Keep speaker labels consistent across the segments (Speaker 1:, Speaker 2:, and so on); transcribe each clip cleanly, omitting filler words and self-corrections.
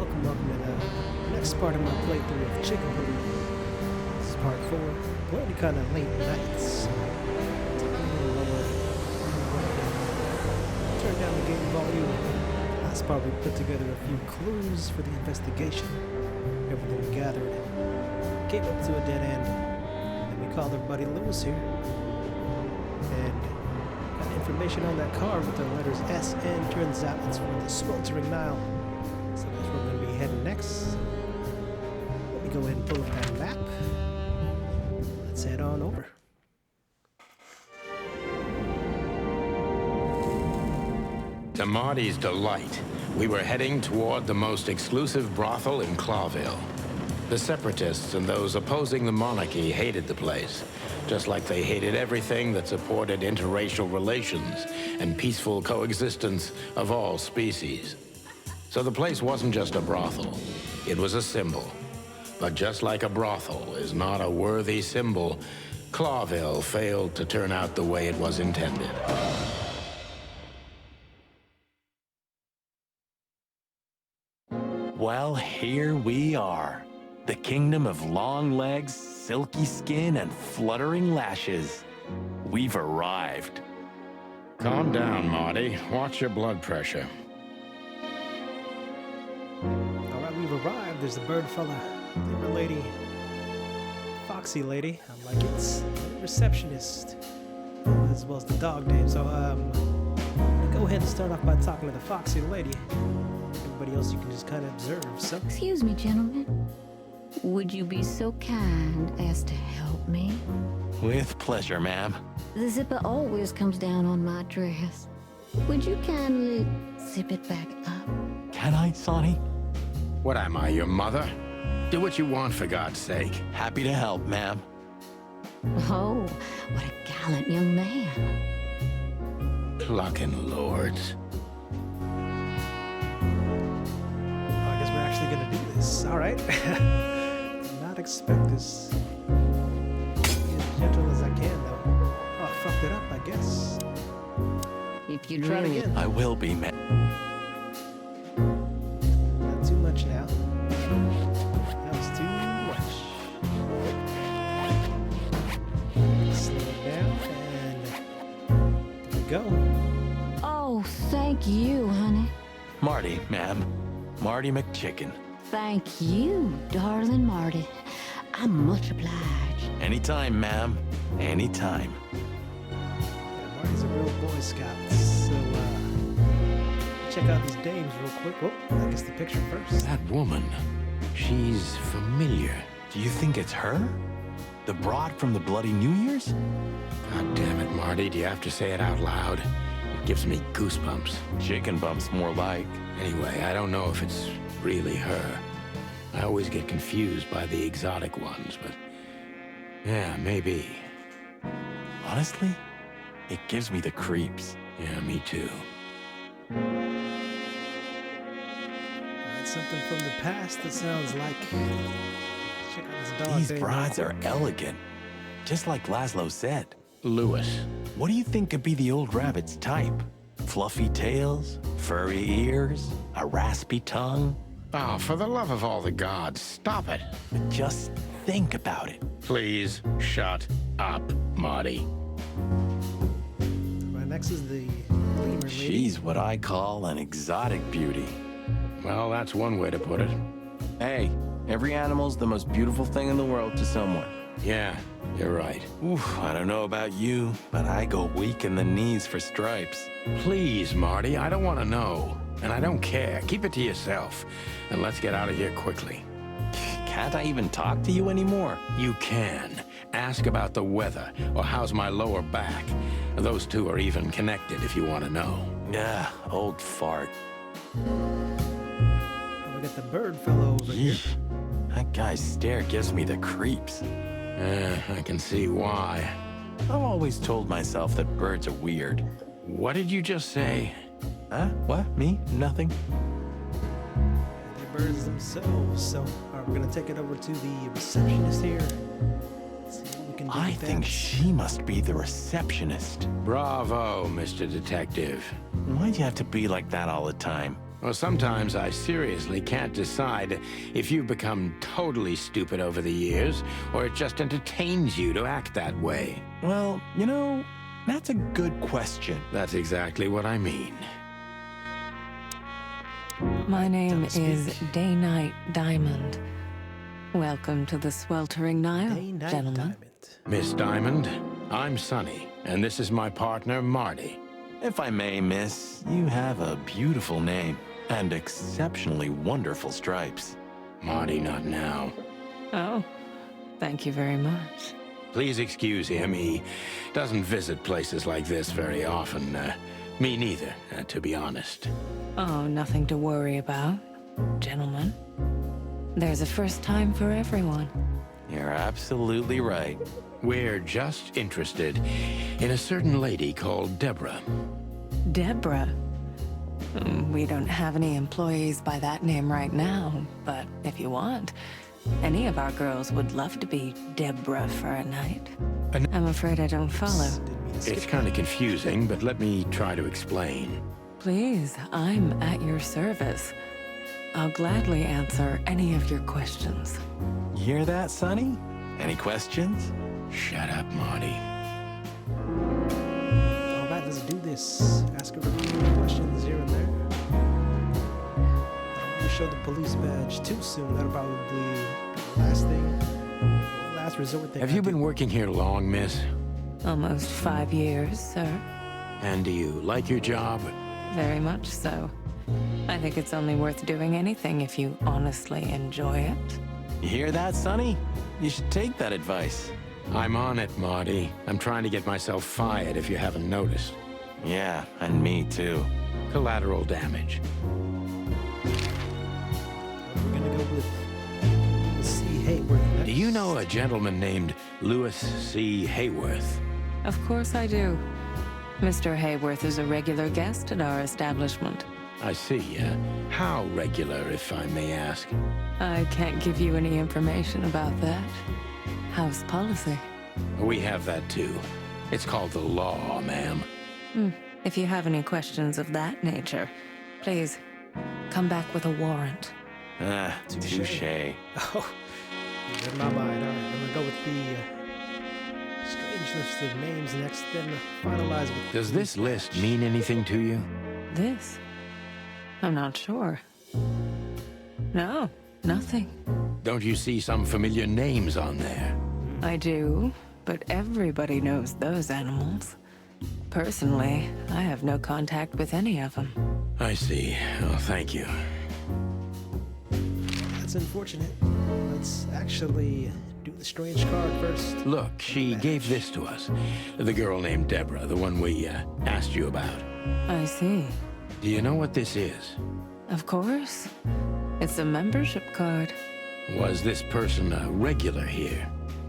Speaker 1: welcome to the next part of my playthrough of Chicken Police. This is part 4. Playing kind of late nights. Take it a little lower. Turn down the game volume. Last part we put together a few clues for the investigation. Everything we gathered came up to a dead end. And then we called our buddy Lewis here. And got information on that card with the letters SN. Turns out it's from the Sweltering Nile. So that's where we're going to be heading next. Let me go ahead and pull up that map. Let's head on over.
Speaker 2: To Marty's delight, we were heading toward the most exclusive brothel in Clawville. The separatists and those opposing the monarchy hated the place, just like they hated everything that supported interracial relations and peaceful coexistence of all species. So the place wasn't just a brothel, it was a symbol. But just like a brothel is not a worthy symbol, Clawville failed to turn out the way it was intended.
Speaker 3: Well, here we are. The kingdom of long legs, silky skin, and fluttering lashes. We've arrived.
Speaker 2: Calm down, Marty. Watch your blood pressure.
Speaker 1: Alright, we've arrived. There's the bird fella, the lady, Foxy lady. I'm like, it's the receptionist, as well as the dog name. So, go ahead and start off by talking to the Foxy lady. Everybody else you can just kind of observe. So,
Speaker 4: excuse me, gentlemen. Would you be so kind as to help me?
Speaker 3: With pleasure, ma'am.
Speaker 4: The zipper always comes down on my dress. Would you kindly zip it back up?
Speaker 3: Can I, Sonny?
Speaker 2: What am I, your mother? Do what you want, for God's sake.
Speaker 3: Happy to help, ma'am.
Speaker 4: Oh, what a gallant young man.
Speaker 2: Clucking lords.
Speaker 1: I guess we're actually gonna do this. Alright. Did not expect this. Be as gentle as I can, though. Oh, I fucked it up, I guess.
Speaker 4: If you
Speaker 1: Try it
Speaker 4: really...
Speaker 1: again.
Speaker 3: I will be, ma'am.
Speaker 1: Not too much now. That was too much. Slow it down, and there we go.
Speaker 4: Oh, thank you, honey.
Speaker 3: Marty, ma'am. Marty McChicken.
Speaker 4: Thank you, darling Marty. I'm much obliged.
Speaker 3: Anytime, ma'am. Anytime.
Speaker 1: Yeah, Marty's a real Boy Scout, so check out these dames real quick. Oh, I guess the picture first.
Speaker 2: That woman, she's familiar.
Speaker 3: Do you think it's her? The broad from the Bloody New Year's?
Speaker 2: God damn it, Marty, do you have to say it out loud? It gives me goosebumps.
Speaker 3: Chicken bumps, more like.
Speaker 2: Anyway, I don't know if it's really her. I always get confused by the exotic ones, but yeah, maybe.
Speaker 3: Honestly, it gives me the creeps.
Speaker 2: Yeah, me too.
Speaker 1: Alright, something from the past that sounds like... Check out this dog
Speaker 3: These
Speaker 1: dame.
Speaker 3: brides are elegant, just like Laszlo said.
Speaker 2: Lewis.
Speaker 3: What do you think could be the old rabbit's type? Fluffy tails, furry ears, a raspy tongue?
Speaker 2: Oh, for the love of all the gods, stop it.
Speaker 3: Just think about it.
Speaker 2: Please shut up, Marty.
Speaker 1: Right next is the lemur lady.
Speaker 3: She's what I call an exotic beauty.
Speaker 2: Well, that's one way to put it.
Speaker 5: Hey, every animal's the most beautiful thing in the world to someone.
Speaker 2: Yeah, you're right.
Speaker 3: Oof, I don't know about you, but I go weak in the knees for stripes.
Speaker 2: Please, Marty, I don't want to know. And I don't care. Keep it to yourself. And let's get out of here quickly.
Speaker 3: Can't I even talk to you anymore?
Speaker 2: You can. Ask about the weather, or how's my lower back. Those two are even connected if you want to know.
Speaker 3: Yeah, old fart.
Speaker 1: We got the bird fellow over here.
Speaker 3: Yeesh. That guy's stare gives me the creeps.
Speaker 2: I can see why.
Speaker 3: I've always told myself that birds are weird.
Speaker 2: What did you just say?
Speaker 3: Huh? What? Me? Nothing?
Speaker 1: They're birds themselves. So, alright, we're gonna take it over to the receptionist here. See what we can do
Speaker 3: I
Speaker 1: with
Speaker 3: think
Speaker 1: that.
Speaker 3: she must be the receptionist.
Speaker 2: Bravo, Mr. Detective.
Speaker 3: Why'd you have to be like that all the time?
Speaker 2: Well, sometimes I seriously can't decide if you've become totally stupid over the years, or it just entertains you to act that way.
Speaker 3: Well, you know, that's a good question.
Speaker 2: That's exactly what I mean.
Speaker 6: My name is Day-Night Diamond. Welcome to the Sweltering Nile,
Speaker 1: Day-Night
Speaker 6: gentlemen.
Speaker 1: Diamond.
Speaker 2: Miss Diamond, I'm Sonny, and this is my partner, Marty.
Speaker 3: If I may, miss, you have a beautiful name and exceptionally wonderful stripes.
Speaker 2: Marty, not now.
Speaker 6: Oh, thank you very much.
Speaker 2: Please excuse him. He doesn't visit places like this very often. Me neither, to be honest.
Speaker 6: Oh, nothing to worry about, gentlemen. There's a first time for everyone.
Speaker 3: You're absolutely right.
Speaker 2: We're just interested in a certain lady called Deborah.
Speaker 6: Deborah. We don't have any employees by that name right now, but if you want, any of our girls would love to be Deborah for a night. I'm afraid I don't follow.
Speaker 1: Didn't mean to skip
Speaker 2: It's kind of confusing, but let me try to explain.
Speaker 6: Please, I'm at your service. I'll gladly answer any of your questions.
Speaker 3: You hear that, Sonny? Any questions?
Speaker 2: Shut up, Marty.
Speaker 1: All right, let's do this. Ask her a few questions here and there. Don't show the police badge too soon. That'll probably be the last thing, last resort thing.
Speaker 2: Have
Speaker 1: I
Speaker 2: you
Speaker 1: do.
Speaker 2: been working here long, miss?
Speaker 6: Almost 5 years, sir.
Speaker 2: And do you like your job?
Speaker 6: Very much so. I think it's only worth doing anything if you honestly enjoy it.
Speaker 3: You hear that, Sonny? You should take that advice.
Speaker 2: I'm on it, Marty. I'm trying to get myself fired if you haven't noticed.
Speaker 3: Yeah, and me too.
Speaker 2: Collateral damage.
Speaker 1: We're gonna go with C. Hayworth next.
Speaker 2: Do you know a gentleman named Louis C. Hayworth?
Speaker 6: Of course I do. Mr. Hayworth is a regular guest at our establishment.
Speaker 2: I see. How regular, if I may ask?
Speaker 6: I can't give you any information about that. House policy.
Speaker 2: We have that too. It's called the law, ma'am.
Speaker 6: If you have any questions of that nature, please come back with a warrant.
Speaker 3: Ah, touche.
Speaker 1: Oh, you read my mind. All right, I'm gonna go with the strange list of names next, then finalize with.
Speaker 2: Does this list mean anything to you?
Speaker 6: This? I'm not sure. No, nothing.
Speaker 2: Don't you see some familiar names on there?
Speaker 6: I do, but everybody knows those animals. Personally, I have no contact with any of them.
Speaker 2: I see. Oh, thank you.
Speaker 1: That's unfortunate. Let's actually do the strange card first.
Speaker 2: Look, she gave this to us. The girl named Deborah, the one we asked you about.
Speaker 6: I see.
Speaker 2: Do you know what this is?
Speaker 6: Of course. It's a membership card.
Speaker 2: Was this person a regular here?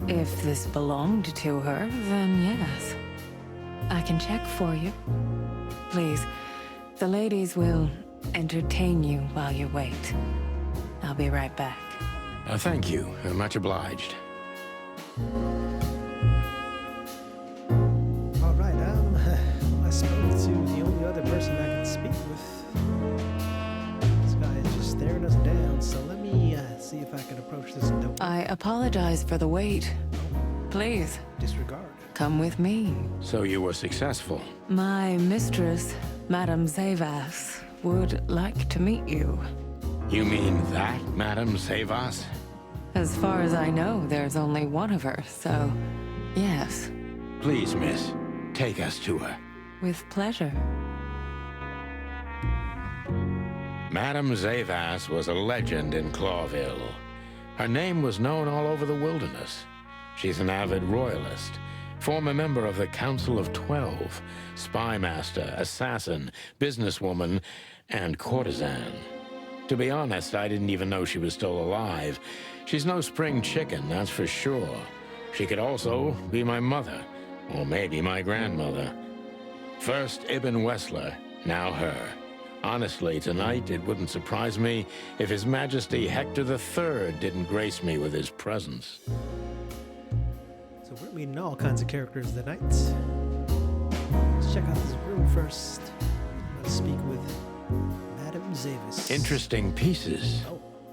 Speaker 6: If this belonged to her, then yes. I can check for you. Please, the ladies will entertain you while you wait. I'll be right back.
Speaker 2: Thank you. Much obliged.
Speaker 1: All right, I spoke to the only other person I can speak with. This guy is just staring us down, so let me see if I can approach this door.
Speaker 6: I apologize for the wait. Please,
Speaker 1: Disregard.
Speaker 6: come with me.
Speaker 2: So you were successful.
Speaker 6: My mistress, Madame Zavas, would like to meet you.
Speaker 2: You mean that, Madame Savas?
Speaker 6: As far as I know, there's only one of her, so yes,
Speaker 2: Please, miss, take us to her.
Speaker 6: with pleasure.
Speaker 2: Madame Zavas was a legend in Clawville. Her name was known all over the wilderness. She's an avid royalist, former member of the Council of 12, spy master, assassin, businesswoman, and courtesan. To be honest, I didn't even know she was still alive. She's no spring chicken, that's for sure. She could also be my mother, or maybe my grandmother. First Ibn Wessler, now her. Honestly, tonight, it wouldn't surprise me if His Majesty Hector III didn't grace me with his presence.
Speaker 1: So we're meeting all kinds of characters tonight. Let's check out this room first. Let's speak with Madame Zavis.
Speaker 2: Interesting pieces.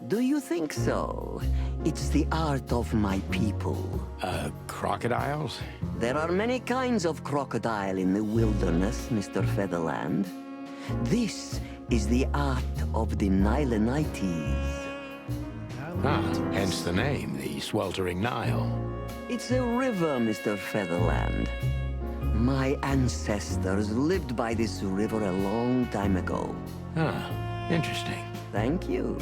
Speaker 7: Do you think so? It's the art of my people.
Speaker 2: Crocodiles?
Speaker 7: There are many kinds of crocodile in the wilderness, Mr. Featherland. This is the art of the Nilenites.
Speaker 2: Ah, hence the name, the Sweltering Nile.
Speaker 7: It's a river, Mr. Featherland. My ancestors lived by this river a long time ago.
Speaker 2: Ah, interesting.
Speaker 7: Thank you.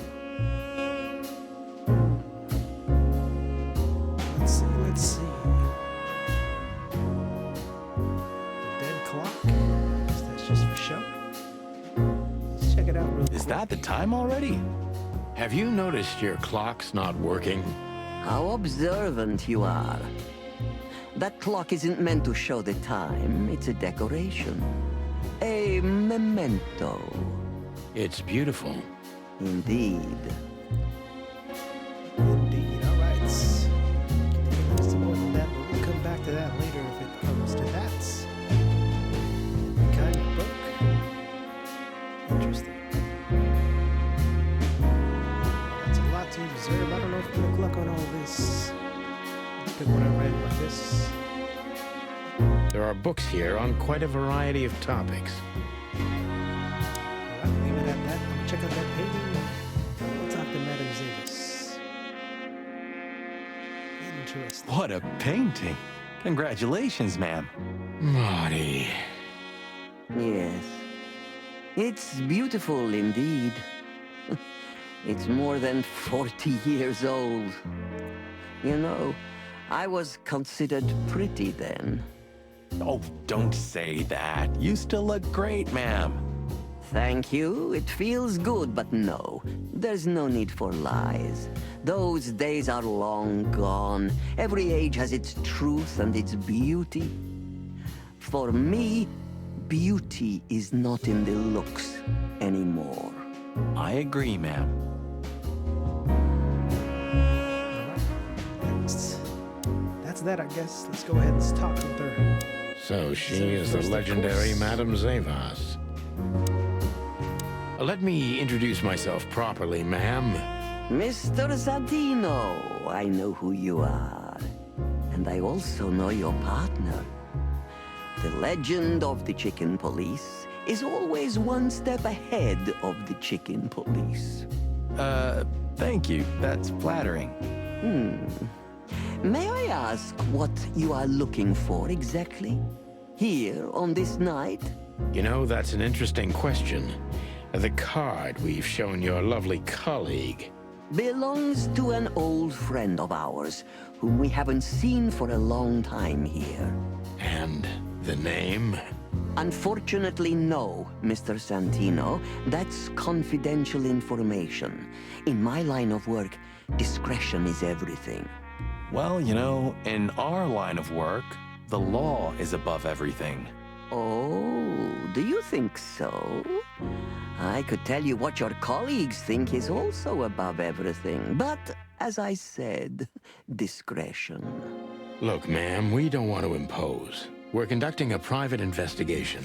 Speaker 1: Let's see. The dead clock? I guess that's just for show. Let's check it out real quick.
Speaker 3: Is that the time already?
Speaker 2: Have you noticed your clock's not working?
Speaker 7: How observant you are. That clock isn't meant to show the time. It's a decoration. A memento.
Speaker 2: It's beautiful.
Speaker 7: Indeed.
Speaker 1: Indeed. All right. There's more than that, but we'll come back to that later if it comes to that. Kind of book. Interesting. That's a lot to observe. I don't know if I'm gonna click on all this. Pick what I read like this.
Speaker 2: There are books here on quite a variety of topics.
Speaker 1: All right, leave it at that. Check out that painting. We'll talk to Madame Zavis. Interesting.
Speaker 3: What a painting. Congratulations, ma'am.
Speaker 2: Marty.
Speaker 7: Yes. It's beautiful indeed. It's more than 40 years old. You know, I was considered pretty then.
Speaker 3: Oh, don't say that. You still look great, ma'am.
Speaker 7: Thank you. It feels good, but no. There's no need for lies. Those days are long gone. Every age has its truth and its beauty. For me, beauty is not in the looks anymore.
Speaker 3: I agree, ma'am.
Speaker 1: That's that, I guess. Let's go ahead and talk with her.
Speaker 2: So she is the
Speaker 1: First, of
Speaker 2: legendary
Speaker 1: course.
Speaker 2: Madame Zavas. Let me introduce myself properly, ma'am.
Speaker 7: Mr. Zadino, I know who you are. And I also know your partner. The legend of the chicken police is always one step ahead of the chicken police.
Speaker 3: Thank you. That's flattering.
Speaker 7: May I ask what you are looking for exactly? Here on this night?
Speaker 2: You know, that's an interesting question. The card we've shown your lovely colleague.
Speaker 7: Belongs to an old friend of ours, whom we haven't seen for a long time here.
Speaker 2: And the name?
Speaker 7: Unfortunately, no, Mr. Santino. That's confidential information. In my line of work, discretion is everything.
Speaker 3: Well, you know, in our line of work, the law is above everything.
Speaker 7: Oh, do you think so? I could tell you what your colleagues think is also above everything, but as I said, discretion.
Speaker 2: Look, ma'am, we don't want to impose. We're conducting a private investigation,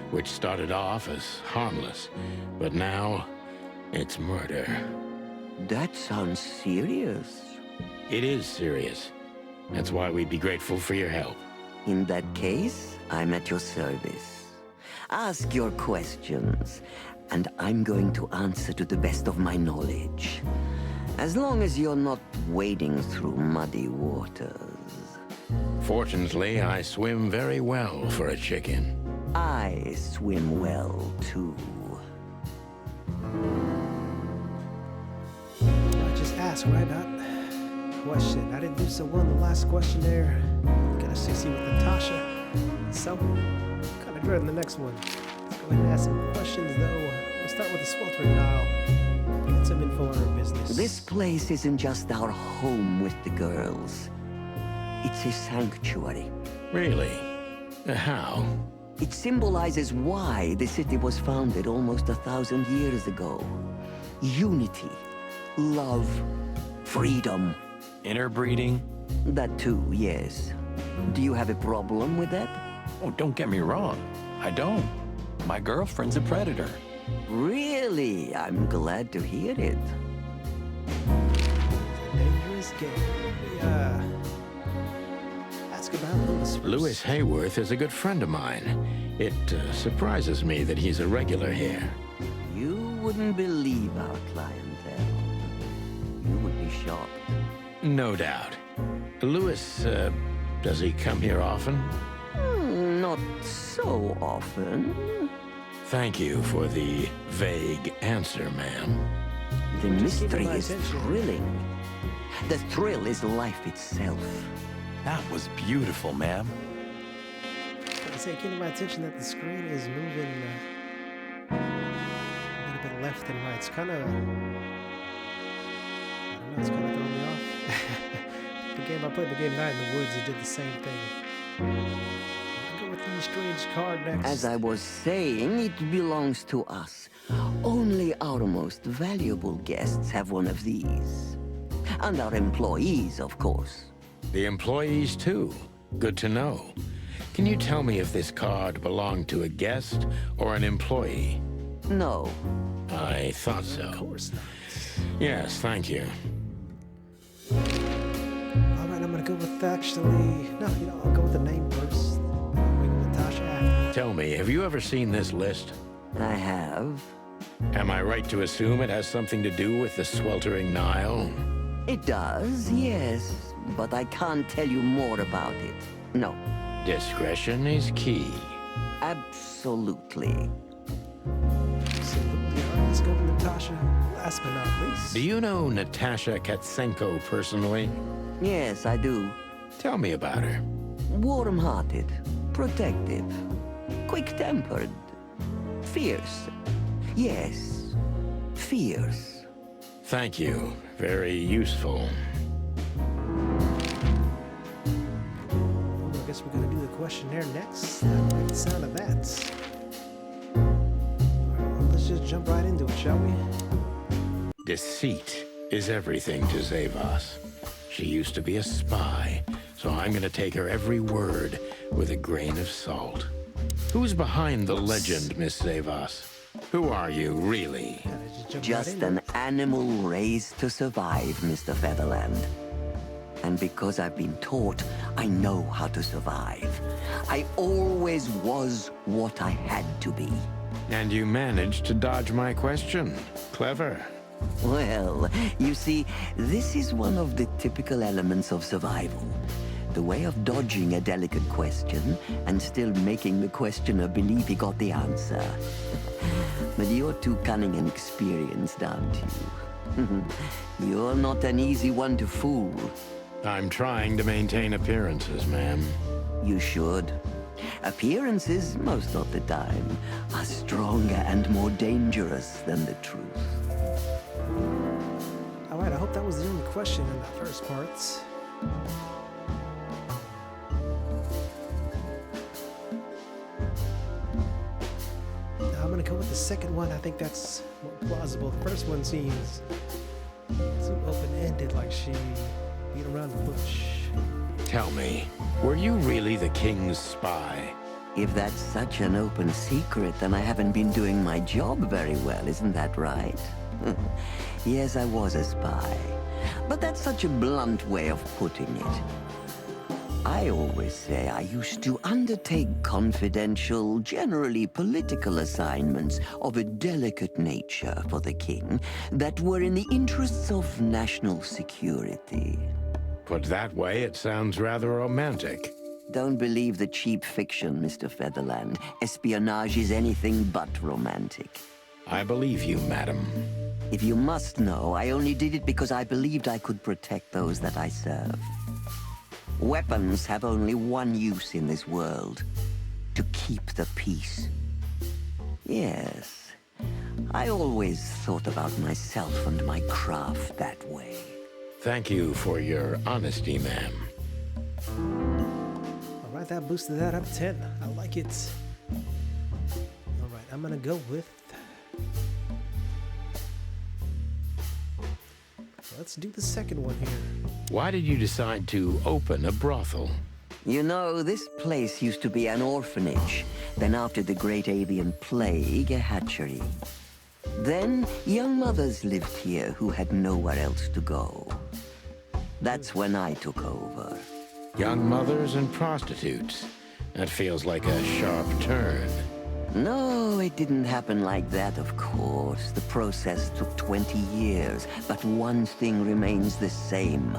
Speaker 2: which started off as harmless, but now it's murder.
Speaker 7: That sounds serious.
Speaker 2: It is serious. That's why we'd be grateful for your help.
Speaker 7: In that case, I'm at your service. Ask your questions, and I'm going to answer to the best of my knowledge. As long as you're not wading through muddy waters.
Speaker 2: Fortunately, I swim very well for a chicken.
Speaker 7: I swim well, too.
Speaker 1: I just asked, right? Not question. I didn't do so well in the last question there. Got a 60 with Natasha. So, kind of dreading the next one. Let's go ahead and ask some questions, though. We'll start with the Sweltering Nile. Get some info on her business.
Speaker 7: This place isn't just our home with the girls. It's a sanctuary.
Speaker 2: Really? How?
Speaker 7: It symbolizes why the city was founded almost 1,000 years ago. Unity, love, freedom.
Speaker 3: Interbreeding?
Speaker 7: That too, yes. Do you have a problem with that?
Speaker 3: Oh, don't get me wrong. I don't. My girlfriend's a predator.
Speaker 7: Really? I'm glad to hear it.
Speaker 1: Dangerous game. Ask about Lewis first.
Speaker 2: Lewis Hayworth is a good friend of mine. It surprises me that he's a regular here.
Speaker 7: You wouldn't believe our clientele. You would be shocked.
Speaker 2: No doubt. Lewis, does he come here often?
Speaker 7: Not so often.
Speaker 2: Thank you for the vague answer, ma'am.
Speaker 7: The
Speaker 1: Just keep
Speaker 7: mystery
Speaker 1: my
Speaker 7: is
Speaker 1: attention.
Speaker 7: thrilling. The thrill is life itself.
Speaker 3: That was beautiful, ma'am.
Speaker 1: I say, it came to my attention that the screen is moving a little bit left and right. It's kind of, I don't know, it's kind of throwing me off. The game I played, the game Night in the Woods, it did the same thing. I go with these strange card next.
Speaker 7: As I was saying, it belongs to us. Only our most valuable guests have one of these. And our employees, of course.
Speaker 2: The employees, too. Good to know. Can you tell me if this card belonged to a guest or an employee?
Speaker 7: No.
Speaker 2: I thought
Speaker 1: Of
Speaker 2: so.
Speaker 1: course not.
Speaker 2: Yes, thank you.
Speaker 1: All right, I'm gonna go with actually. No, I'll go with the name first. I'll bring Natasha after.
Speaker 2: Tell me, have you ever seen this list?
Speaker 7: I have.
Speaker 2: Am I right to assume it has something to do with the Sweltering Nile?
Speaker 7: It does, yes. But I can't tell you more about it. No.
Speaker 2: Discretion is key.
Speaker 7: Absolutely.
Speaker 1: Absolutely. All right, let's go with Natasha. Last but not least.
Speaker 2: Do you know Natasha Katsenko personally?
Speaker 7: Yes, I do.
Speaker 2: Tell me about her.
Speaker 7: Warm-hearted, protective, quick-tempered, fierce. Yes, fierce.
Speaker 2: Thank you. Very useful.
Speaker 1: Well, I guess we're gonna do the questionnaire next. I like the sound of that. All right, well, let's just jump right into it, shall we?
Speaker 2: Deceit is everything to Zavas. She used to be a spy, so I'm gonna take her every word with a grain of salt. Who's behind the legend, Miss Zavas? Who are you, really?
Speaker 1: Gotta just jump
Speaker 7: Just
Speaker 1: right into
Speaker 7: an
Speaker 1: it.
Speaker 7: animal raised to survive, Mr. Featherland. And because I've been taught, I know how to survive. I always was what I had to be.
Speaker 2: And you managed to dodge my question. Clever.
Speaker 7: Well, you see, this is one of the typical elements of survival. The way of dodging a delicate question and still making the questioner believe he got the answer. But you're too cunning and experienced, aren't you? You're not an easy one to fool.
Speaker 2: I'm trying to maintain appearances, ma'am.
Speaker 7: You should. Appearances, most of the time, are stronger and more dangerous than the truth.
Speaker 1: All right, I hope that was the only question in that first part. Now I'm gonna go with the second one. I think that's more plausible. The first one seems so open-ended, like she beat around the bush.
Speaker 2: Tell me, were you really the king's spy?
Speaker 7: If that's such an open secret, then I haven't been doing my job very well, isn't that right? Yes, I was a spy. But that's such a blunt way of putting it. I always say I used to undertake confidential, generally political assignments of a delicate nature for the king that were in the interests of national security.
Speaker 2: Put that way, it sounds rather romantic.
Speaker 7: Don't believe the cheap fiction, Mr. Featherland. Espionage is anything but romantic.
Speaker 2: I believe you, madam.
Speaker 7: If you must know, I only did it because I believed I could protect those that I serve. Weapons have only one use in this world: to keep the peace. Yes, I always thought about myself and my craft that way.
Speaker 2: Thank you for your honesty, ma'am.
Speaker 1: All right, that boosted that up 10. I like it. All right, I'm gonna go with. Let's do the second one here.
Speaker 2: Why did you decide to open a brothel?
Speaker 7: You know, this place used to be an orphanage. Then after the Great Avian Plague, a hatchery. Then, young mothers lived here who had nowhere else to go. That's when I took over.
Speaker 2: Young mothers and prostitutes. That feels like a sharp turn.
Speaker 7: No, it didn't happen like that, of course. The process took 20 years, but one thing remains the same.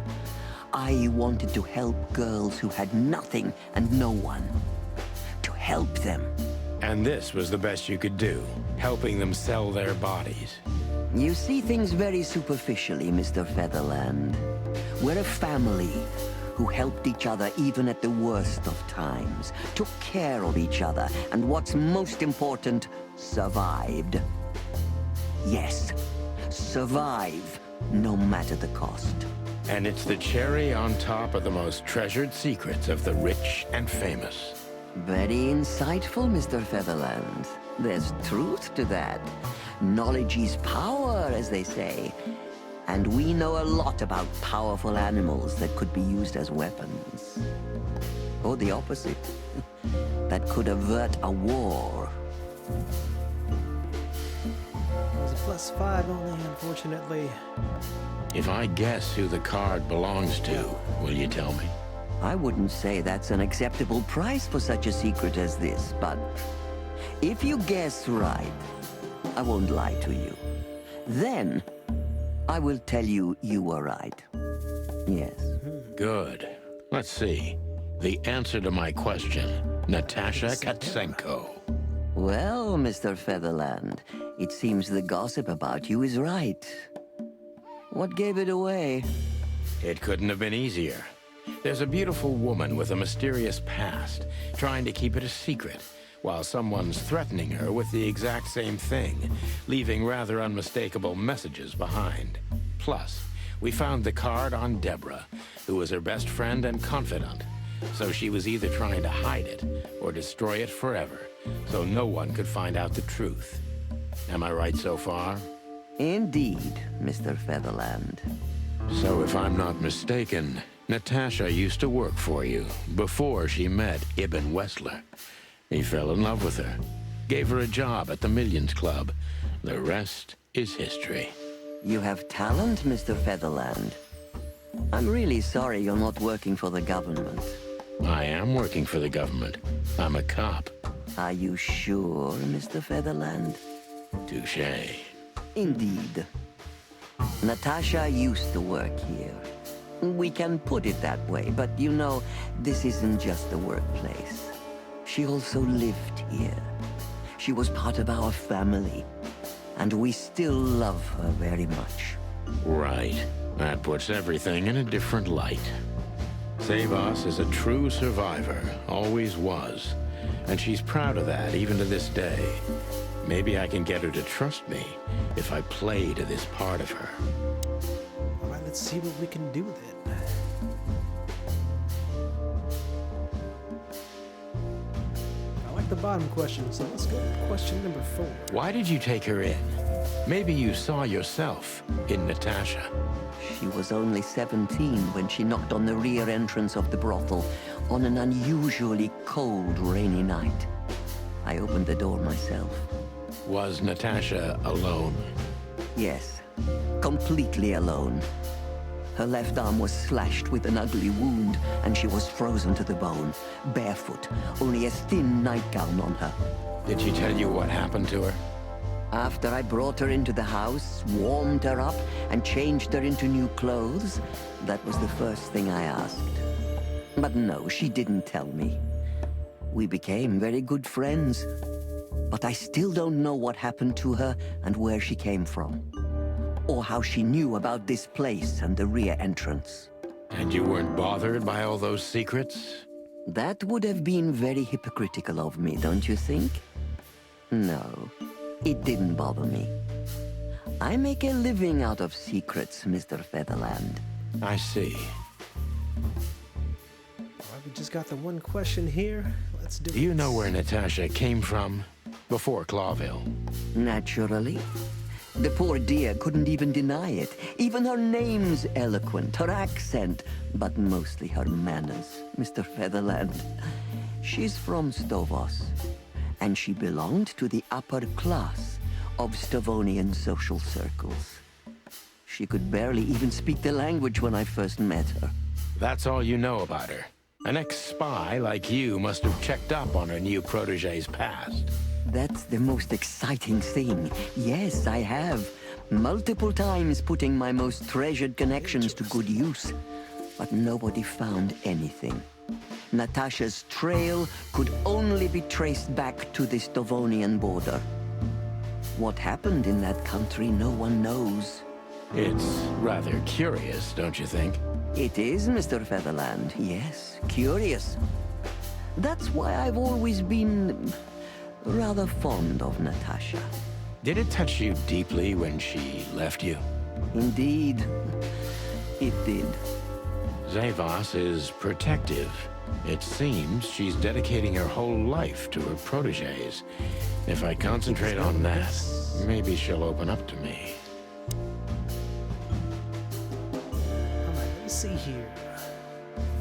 Speaker 7: I wanted to help girls who had nothing and no one. To help them.
Speaker 2: And this was the best you could do, helping them sell their bodies.
Speaker 7: You see things very superficially, Mr. Featherland. We're a family who helped each other even at the worst of times, took care of each other, and what's most important, survived. Yes, survive, no matter the cost.
Speaker 2: And it's the cherry on top of the most treasured secrets of the rich and famous.
Speaker 7: Very insightful, Mr. Featherland. There's truth to that. Knowledge is power, as they say. And we know a lot about powerful animals that could be used as weapons. Or the opposite. That could avert a war.
Speaker 1: It was a +5 only, unfortunately.
Speaker 2: If I guess who the card belongs to, will you tell me?
Speaker 7: I wouldn't say that's an acceptable price for such a secret as this, but if you guess right, I won't lie to you. Then, I will tell you you were right. Yes.
Speaker 2: Good. Let's see. The answer to my question, Natasha Katsenko.
Speaker 7: Well, Mr. Featherland, it seems the gossip about you is right. What gave it away?
Speaker 2: It couldn't have been easier. There's a beautiful woman with a mysterious past, trying to keep it a secret, while someone's threatening her with the exact same thing, leaving rather unmistakable messages behind. Plus, we found the card on Deborah, who was her best friend and confidant, so she was either trying to hide it or destroy it forever, so no one could find out the truth. Am I right so far?
Speaker 7: Indeed, Mr. Featherland.
Speaker 2: So if I'm not mistaken, Natasha used to work for you before she met Ibn Wessler. He fell in love with her, gave her a job at the Millions Club. The rest is history.
Speaker 7: You have talent, Mr. Featherland. I'm really sorry you're not working for the government.
Speaker 2: I am working for the government. I'm a cop.
Speaker 7: Are you sure, Mr. Featherland?
Speaker 2: Touché.
Speaker 7: Indeed. Natasha used to work here. We can put it that way, but you know, this isn't just a workplace. She also lived here. She was part of our family, and we still love her very much.
Speaker 2: Right. That puts everything in a different light. Savas is a true survivor, always was. And she's proud of that, even to this day. Maybe I can get her to trust me if I play to this part of her.
Speaker 1: All right, let's see what we can do then. I like the bottom question, so let's go to question number 4.
Speaker 2: Why did you take her in? Maybe you saw yourself in Natasha.
Speaker 7: She was only 17 when she knocked on the rear entrance of the brothel on an unusually cold, rainy night. I opened the door myself.
Speaker 2: Was Natasha alone?
Speaker 7: Yes, completely alone. Her left arm was slashed with an ugly wound, and she was frozen to the bone, barefoot, only a thin nightgown on her.
Speaker 2: Did she tell you what happened to her?
Speaker 7: After I brought her into the house, warmed her up, and changed her into new clothes, that was the first thing I asked. But no, she didn't tell me. We became very good friends, but I still don't know what happened to her and where she came from, or how she knew about this place and the rear entrance.
Speaker 2: And you weren't bothered by all those secrets?
Speaker 7: That would have been very hypocritical of me, don't you think? No, it didn't bother me. I make a living out of secrets, Mr. Featherland.
Speaker 2: I see.
Speaker 1: All right, we just got the one question here. Let's do it.
Speaker 2: Do you know where Natasha came from before Clawville?
Speaker 7: Naturally. The poor dear couldn't even deny it. Even her name's eloquent, her accent, but mostly her manners, Mr. Featherland. She's from Stovos, and she belonged to the upper class, of Stavonian social circles. She could barely even speak the language when I first met her.
Speaker 2: That's all you know about her. An ex-spy like you must have checked up on her new protege's past.
Speaker 7: That's the most exciting thing. Yes, I have. Multiple times putting my most treasured connections to good use. But nobody found anything. Natasha's trail could only be traced back to the Stavonian border. What happened in that country, no one knows.
Speaker 2: It's rather curious, don't you think?
Speaker 7: It is, Mr. Featherland. Yes, curious. That's why I've always been rather fond of Natasha.
Speaker 2: Did it touch you deeply when she left you?
Speaker 7: Indeed, it did.
Speaker 2: Zavos is protective. It seems she's dedicating her whole life to her proteges. If I concentrate on that, maybe she'll open up to me.
Speaker 1: Alright, let's see here.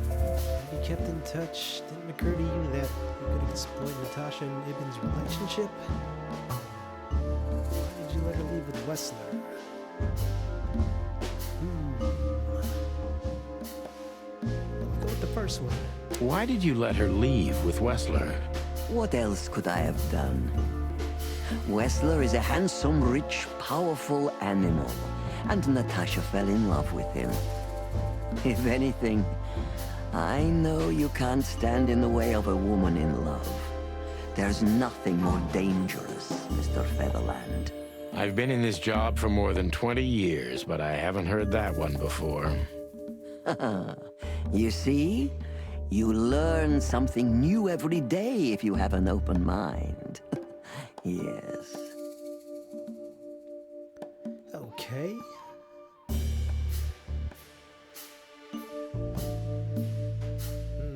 Speaker 1: Have you kept in touch? Didn't it occur to you that you could exploit Natasha and Ibn's relationship? Why did you let her leave with Wessler? Go with the first one.
Speaker 2: Why did you let her leave with Wessler?
Speaker 7: What else could I have done? Wessler is a handsome, rich, powerful animal, and Natasha fell in love with him. If anything, I know you can't stand in the way of a woman in love. There's nothing more dangerous, Mr. Featherland.
Speaker 2: I've been in this job for more than 20 years, but I haven't heard that one before.
Speaker 7: You see? You learn something new every day if you have an open mind. Yes.
Speaker 1: Okay.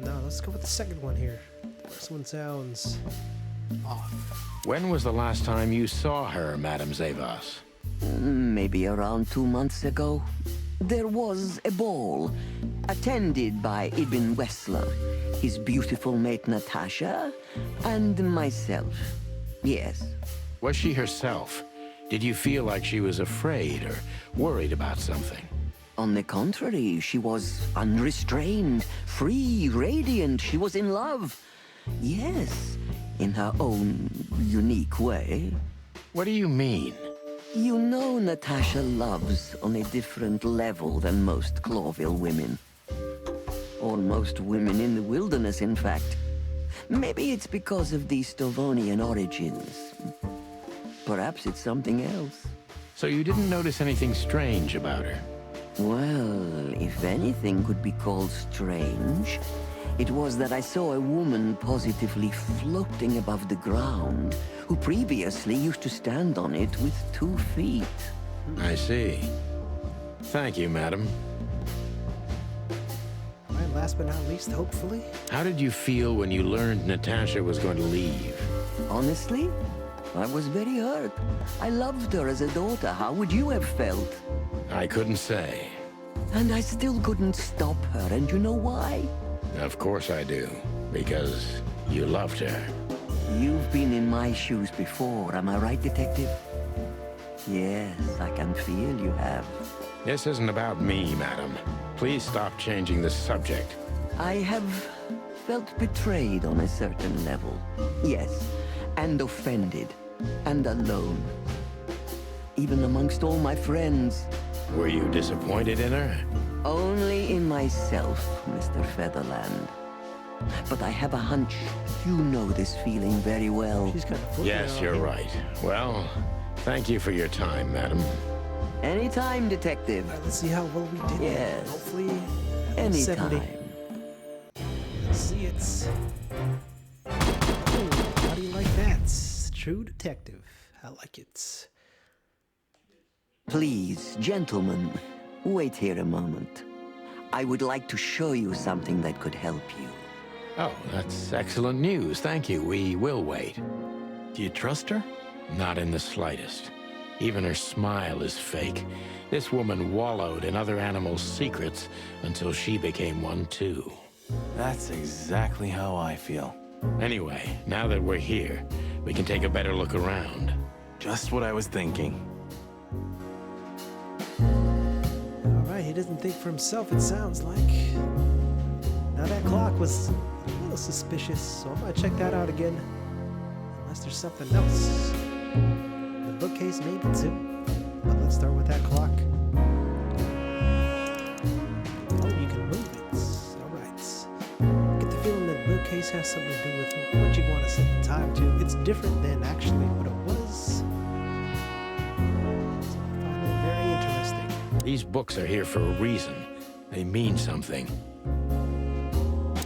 Speaker 1: No, let's go with the second one here. The first one sounds off.
Speaker 2: When was the last time you saw her, Madame Zavos?
Speaker 7: Maybe around 2 months ago. There was a ball, attended by Ibn Wessler, his beautiful mate Natasha, and myself. Yes.
Speaker 2: Was she herself? Did you feel like she was afraid or worried about something?
Speaker 7: On the contrary, she was unrestrained, free, radiant. She was in love. Yes, in her own unique way.
Speaker 2: What do you mean?
Speaker 7: You know Natasha loves on a different level than most Clawville women. Or most women in the wilderness, in fact. Maybe it's because of the Stavonian origins. Perhaps it's something else.
Speaker 2: So you didn't notice anything strange about her?
Speaker 7: Well, if anything could be called strange, it was that I saw a woman positively floating above the ground, who previously used to stand on it with 2 feet.
Speaker 2: I see. Thank you, madam.
Speaker 1: Alright, last but not least, hopefully.
Speaker 2: How did you feel when you learned Natasha was going to leave?
Speaker 7: Honestly, I was very hurt. I loved her as a daughter. How would you have felt?
Speaker 2: I couldn't say.
Speaker 7: And I still couldn't stop her, and you know why?
Speaker 2: Of course I do. Because you loved her.
Speaker 7: You've been in my shoes before, am I right, Detective? Yes, I can feel you have.
Speaker 2: This isn't about me, madam. Please stop changing the subject.
Speaker 7: I have felt betrayed on a certain level. Yes, and offended, and alone. Even amongst all my friends.
Speaker 2: Were you disappointed in her?
Speaker 7: Only in myself, Mr. Featherland. But I have a hunch you know this feeling very well.
Speaker 1: She's kind of flipping
Speaker 2: Yes,
Speaker 1: out
Speaker 2: you're
Speaker 1: here.
Speaker 2: right. Well, thank you for your time, madam.
Speaker 7: Anytime, Detective.
Speaker 1: Alright, let's see how well we did.
Speaker 7: Yes.
Speaker 1: Hopefully, at least 70.
Speaker 7: Anytime.
Speaker 1: Let's see it. Oh, how do you like that? True detective. I like it.
Speaker 7: Please, gentlemen, wait here a moment. I would like to show you something that could help you.
Speaker 2: Oh, that's excellent news. Thank you. We will wait.
Speaker 3: Do you trust her?
Speaker 2: Not in the slightest. Even her smile is fake. This woman wallowed in other animals' secrets until she became one too.
Speaker 3: That's exactly how I feel.
Speaker 2: Anyway, now that we're here, we can take a better look around.
Speaker 3: Just what I was thinking.
Speaker 1: Alright, he doesn't think for himself, it sounds like. Now that clock was a little suspicious, so I might check that out again. Unless there's something else. The bookcase maybe too. But let's start with that clock. Oh, you can move it. Alright. Get the feeling that bookcase has something to do with what you want to set the time to. It's different than actually what it was. So I find that very interesting.
Speaker 2: These books are here for a reason. They mean something.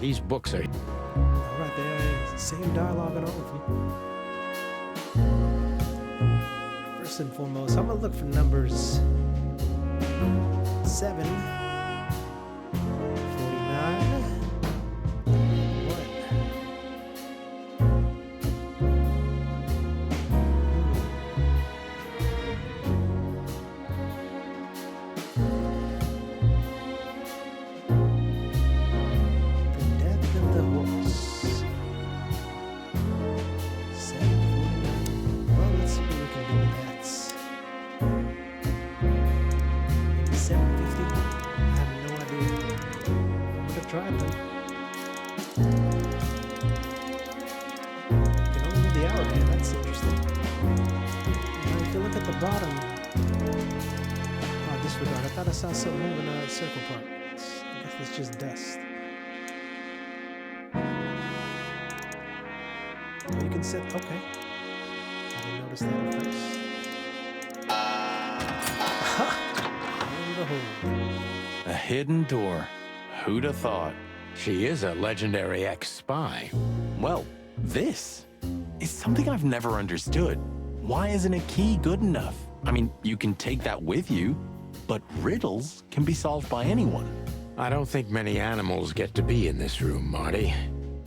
Speaker 2: These books are...
Speaker 1: Alright, there, same dialogue on all of them. First and foremost, I'm gonna look for numbers 7, 49, 1. The death of the horse. 749. Well, let's see what we can do with that. Maybe 750. I have no idea. I'm gonna try them. You can only move the hour hand. That's interesting. Now, if you look at the bottom, oh, disregard. I thought I saw something moving on the circle part. I guess it's just dust. Oh, you can set. Okay. I didn't notice that at first. Ha! And behold.
Speaker 3: A hidden door. Who'd have thought?
Speaker 2: She is a legendary ex-spy.
Speaker 3: Well, this is something I've never understood. Why isn't a key good enough? I mean, you can take that with you, but riddles can be solved by anyone.
Speaker 2: I don't think many animals get to be in this room, Marty.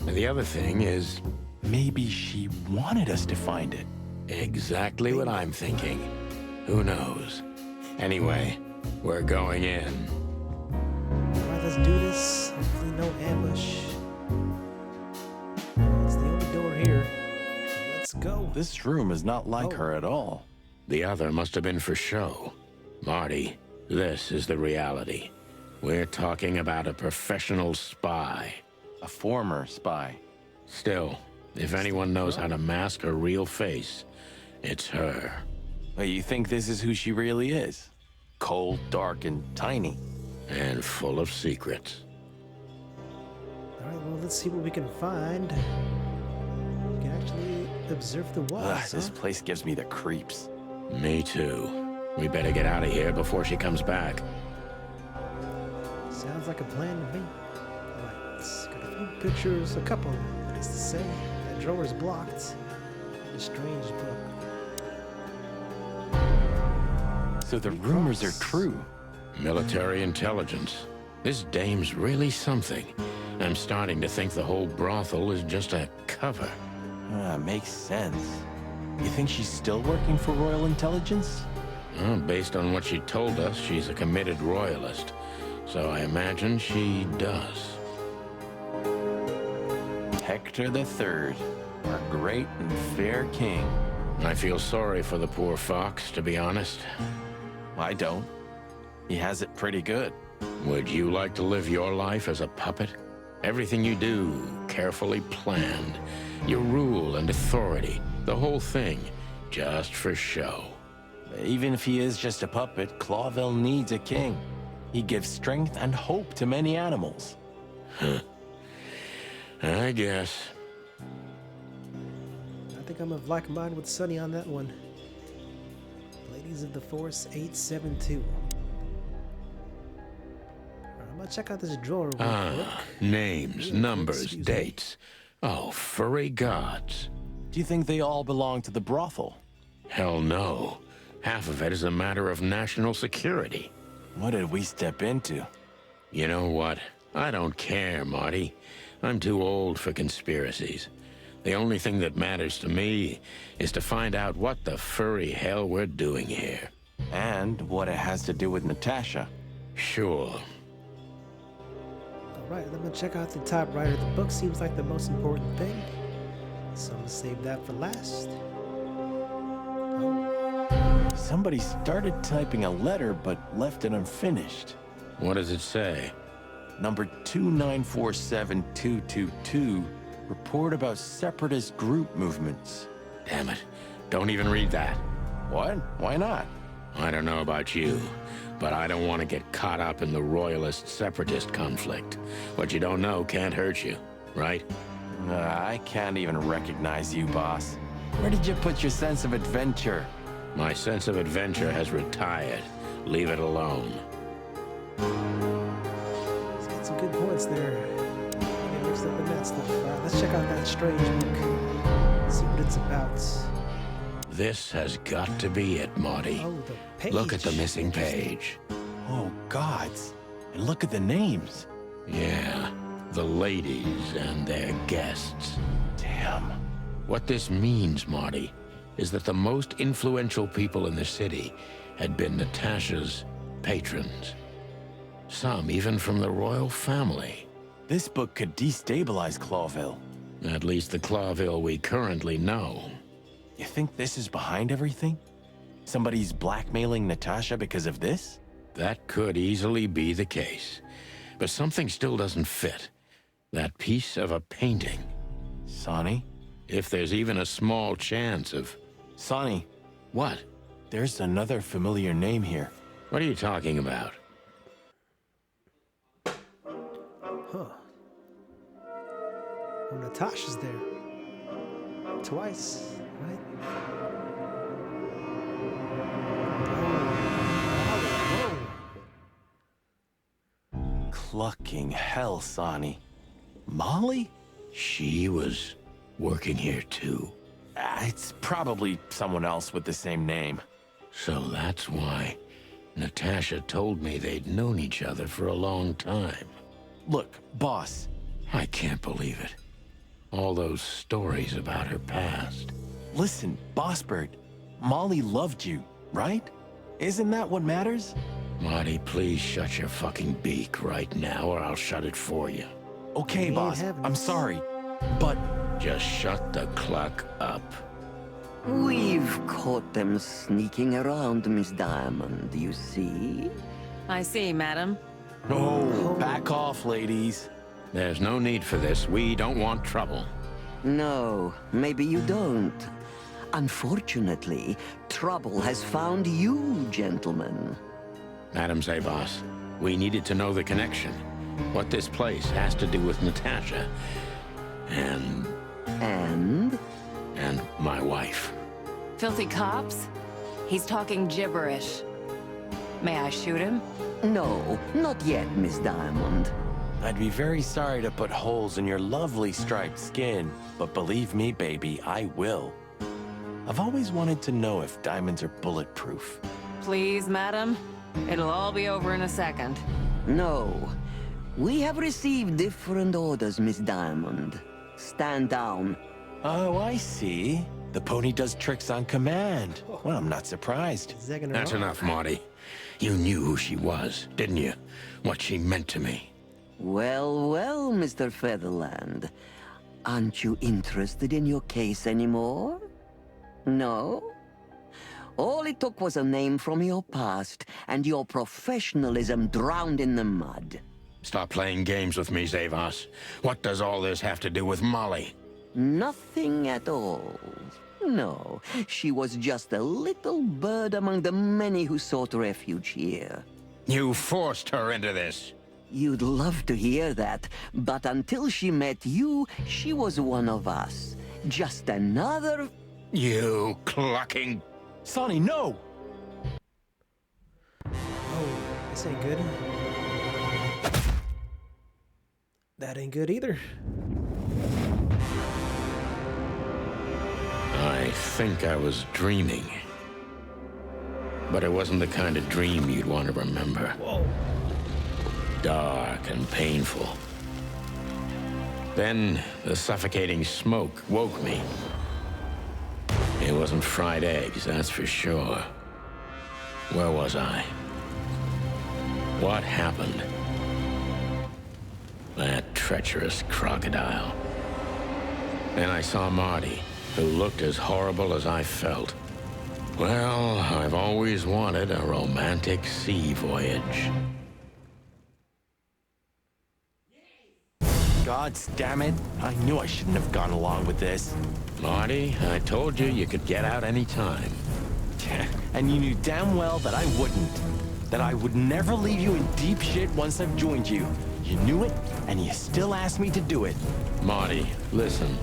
Speaker 2: And the other thing is...
Speaker 3: Maybe she wanted us to find it.
Speaker 2: exactly what I'm thinking. Who knows? Anyway, we're going in.
Speaker 1: Alright, let's do this. Hopefully no ambush. It's the only door here. Let's go.
Speaker 3: This room is not like
Speaker 1: Oh.
Speaker 3: her at all.
Speaker 2: The other must have been for show. Marty, this is the reality. We're talking about a professional spy.
Speaker 3: A former spy.
Speaker 2: Still, if anyone knows how to mask her real face, it's her.
Speaker 3: Wait, you think this is who she really is? Cold, dark, and tiny.
Speaker 2: And full of secrets.
Speaker 1: Alright, well, let's see what we can find. We can actually observe the walls,
Speaker 3: Ugh, this place gives me the creeps.
Speaker 2: Me too. We better get out of here before she comes back.
Speaker 1: Sounds like a plan to me. Alright, got a few pictures, a couple, that is to say. That drawer's blocked. And a strange book.
Speaker 3: So the rumors are true.
Speaker 2: Military intelligence. This dame's really something. I'm starting to think the whole brothel is just a cover.
Speaker 3: Makes sense. You think she's still working for Royal Intelligence?
Speaker 2: Well, based on what she told us, she's a committed royalist. So I imagine she does.
Speaker 3: Hector III, our great and fair king.
Speaker 2: I feel sorry for the poor fox, to be honest.
Speaker 3: I don't. He has it pretty good.
Speaker 2: Would you like to live your life as a puppet? Everything you do, carefully planned. Your rule and authority, the whole thing, just for show.
Speaker 3: Even if he is just a puppet, Clawville needs a king. He gives strength and hope to many animals.
Speaker 2: I guess.
Speaker 1: I think I'm of like mind with Sunny on that one. Ladies of the Force 872. I'm gonna check out this drawer real quick.
Speaker 2: Names,
Speaker 1: Yeah,
Speaker 2: numbers,
Speaker 1: excuse me.
Speaker 2: dates. Oh, furry gods.
Speaker 3: Do you think they all belong to the brothel?
Speaker 2: Hell no. Half of it is a matter of national security.
Speaker 3: What did we step into?
Speaker 2: You know what? I don't care, Marty. I'm too old for conspiracies. The only thing that matters to me is to find out what the furry hell we're doing here.
Speaker 3: And what it has to do with Natasha.
Speaker 2: Sure.
Speaker 1: Alright, let me check out the typewriter. The book seems like the most important thing. So I'm gonna save that for last. Oh,
Speaker 3: somebody started typing a letter but left it unfinished.
Speaker 2: What does it say?
Speaker 3: Number 2947222, report about separatist group movements.
Speaker 2: Damn it. Don't even read that.
Speaker 3: What? Why not?
Speaker 2: I don't know about you, but I don't want to get caught up in the royalist-separatist conflict. What you don't know can't hurt you, right?
Speaker 3: I can't even recognize you, boss. Where did you put your sense of adventure?
Speaker 2: My sense of adventure has retired. Leave it alone.
Speaker 1: He's got some good points there. I get mixed up in that stuff. All right, let's check out that strange book. See what it's about.
Speaker 2: This has got to be it, Marty.
Speaker 1: Oh, the page.
Speaker 2: Look at the missing page.
Speaker 3: Oh, gods. And look at the names.
Speaker 2: Yeah, the ladies and their guests.
Speaker 3: Damn.
Speaker 2: What this means, Marty, is that the most influential people in the city had been Natasha's patrons. Some even from the royal family.
Speaker 3: This book could destabilize Clawville.
Speaker 2: At least the Clawville we currently know.
Speaker 3: You think this is behind everything? Somebody's blackmailing Natasha because of this?
Speaker 2: That could easily be the case. But something still doesn't fit. That piece of a painting.
Speaker 3: Sonny?
Speaker 2: If there's even a small chance of...
Speaker 3: Sonny,
Speaker 2: What?
Speaker 3: there's another familiar name here.
Speaker 2: What are you talking about?
Speaker 1: Huh. Oh, Natasha's there. Twice, right? Whoa.
Speaker 3: Clucking hell, Sonny. Molly?
Speaker 2: She was working here too.
Speaker 3: It's probably someone else with the same name.
Speaker 2: So that's why Natasha told me they'd known each other for a long time.
Speaker 3: Look, boss.
Speaker 2: I can't believe it. All those stories about her past.
Speaker 3: Listen, Bossbird. Molly loved you, right? Isn't that what matters?
Speaker 2: Marty, please shut your fucking beak right now or I'll shut it for you.
Speaker 3: Okay,
Speaker 1: Good
Speaker 3: boss. I'm
Speaker 1: heavens.
Speaker 3: sorry. But
Speaker 2: Just shut the cluck up.
Speaker 7: We've caught them sneaking around, Miss Diamond, you see?
Speaker 6: I see, madam.
Speaker 3: no, back off, ladies.
Speaker 2: There's no need for this. We don't want trouble.
Speaker 7: No, maybe you don't. Unfortunately, trouble has found you, gentlemen.
Speaker 2: Madam Zavos, we needed to know the connection. What this place has to do with Natasha. And my wife.
Speaker 6: Filthy cops? He's talking gibberish. May I shoot him?
Speaker 7: No, not yet, Miss Diamond.
Speaker 3: I'd be very sorry to put holes in your lovely striped skin, but believe me, baby, I will. I've always wanted to know if diamonds are bulletproof.
Speaker 6: Please, madam. It'll all be over in a second.
Speaker 7: No. We have received different orders, Miss Diamond. Stand down.
Speaker 3: Oh, I see. The pony does tricks on command. Well, I'm not surprised.
Speaker 1: Zagging her
Speaker 2: That's
Speaker 1: arm.
Speaker 2: enough, Marty. You knew who she was, didn't you? What she meant to me.
Speaker 7: Well, well, Mr. Featherland. Aren't you interested in your case anymore? No? All it took was a name from your past, and your professionalism drowned in the mud.
Speaker 2: Stop playing games with me, Zavos. What does all this have to do with Molly?
Speaker 7: Nothing at all. No, she was just a little bird among the many who sought refuge here.
Speaker 2: You forced her into this.
Speaker 7: You'd love to hear that, but until she met you, she was one of us. Just another...
Speaker 2: You clucking...
Speaker 3: Sonny, no!
Speaker 1: Oh, this ain't good. That ain't good either.
Speaker 2: I think I was dreaming. But it wasn't the kind of dream you'd want to remember.
Speaker 1: Whoa.
Speaker 2: Dark and painful. Then the suffocating smoke woke me. It wasn't fried eggs, that's for sure. Where was I? What happened? That treacherous crocodile. Then I saw Marty, who looked as horrible as I felt. Well, I've always wanted a romantic sea voyage.
Speaker 3: God damn it. I knew I shouldn't have gone along with this.
Speaker 2: Marty, I told you you could get out any time.
Speaker 3: And you knew damn well that I wouldn't. That I would never leave you in deep shit once I've joined you. You knew it, and you still asked me to do it.
Speaker 2: Marty, listen.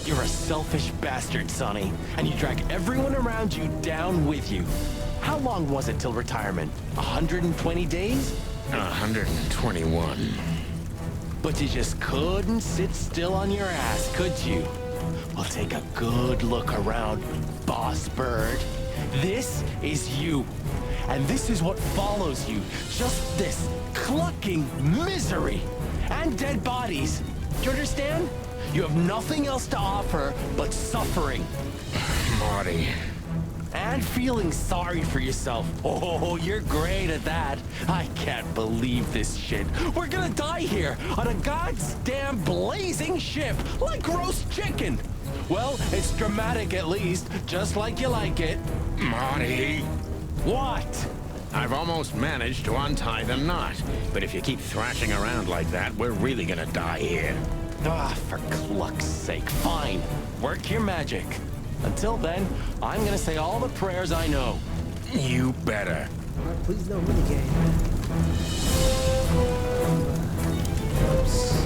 Speaker 3: You're a selfish bastard, Sonny, and you drag everyone around you down with you. How long was it till retirement? 120 days?
Speaker 2: 121.
Speaker 3: But you just couldn't sit still on your ass, could you? Well, take a good look around, Boss Bird. This is you. And this is what follows you. Just this clucking misery. And dead bodies. Do you understand? You have nothing else to offer but suffering.
Speaker 2: Marty.
Speaker 3: And feeling sorry for yourself. Oh, you're great at that. I can't believe this shit. We're gonna die here on a goddamn blazing ship like roast chicken. Well, it's dramatic at least, just like you like it.
Speaker 2: Marty.
Speaker 3: What?
Speaker 2: I've almost managed to untie the knot. But if you keep thrashing around like that, we're really gonna die here.
Speaker 3: Ah, for cluck's sake. Fine. Work your magic. Until then, I'm gonna say all the prayers I know.
Speaker 2: You better.
Speaker 1: Alright, please no minigame. Oops.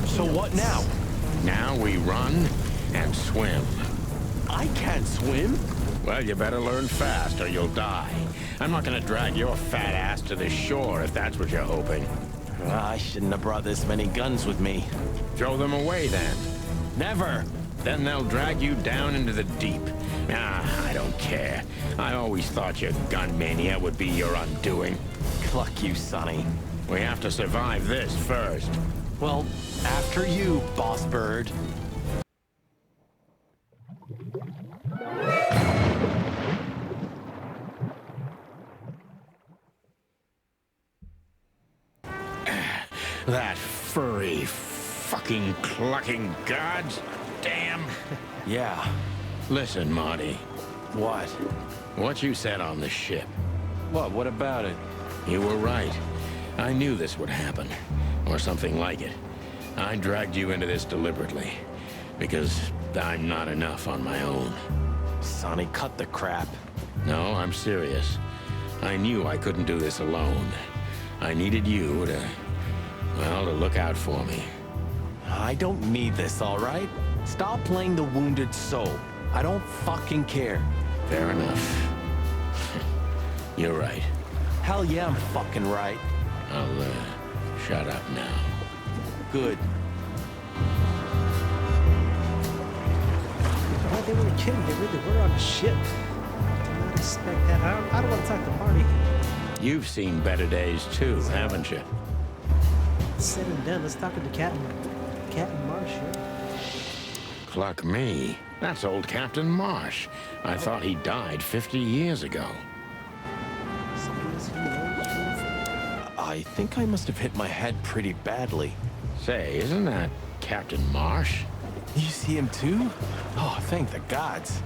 Speaker 3: So what now?
Speaker 2: Now we run and swim.
Speaker 3: I can't swim.
Speaker 2: Well, you better learn fast or you'll die. I'm not gonna drag your fat ass to the shore if that's what you're hoping.
Speaker 3: I shouldn't have brought this many guns with me.
Speaker 2: Throw them away then.
Speaker 3: Never.
Speaker 2: Then they'll drag you down into the deep. I don't care. I always thought your gun mania would be your undoing.
Speaker 3: Cluck you, Sonny.
Speaker 2: We have to survive this first.
Speaker 3: Well, after you, Boss Bird.
Speaker 2: That furry, fucking clucking gods. Damn.
Speaker 3: Yeah.
Speaker 2: Listen, Marty.
Speaker 3: What?
Speaker 2: What you said on the ship.
Speaker 3: What about it?
Speaker 2: You were right. I knew this would happen. Or something like it. I dragged you into this deliberately. Because I'm not enough on my own.
Speaker 3: Sonny, cut the crap.
Speaker 2: No, I'm serious. I knew I couldn't do this alone. I needed you to, well, to look out for me.
Speaker 3: I don't need this, all right? Stop playing the wounded soul. I don't fucking care.
Speaker 2: Fair enough. You're right.
Speaker 3: Hell yeah, I'm fucking right.
Speaker 2: I'll, shut up now.
Speaker 3: Good.
Speaker 1: Well, they weren't kidding. They really were on a ship. Did not expect that. I don't want to talk to Marty.
Speaker 2: You've seen better days too, haven't you?
Speaker 1: Said and done. Let's talk to Captain Marsh here.
Speaker 2: Cluck me. That's old Captain Marsh. I thought he died 50 years ago.
Speaker 3: I think I must have hit my head pretty badly.
Speaker 2: Say, isn't that Captain Marsh?
Speaker 3: You see him too? Oh, thank the gods.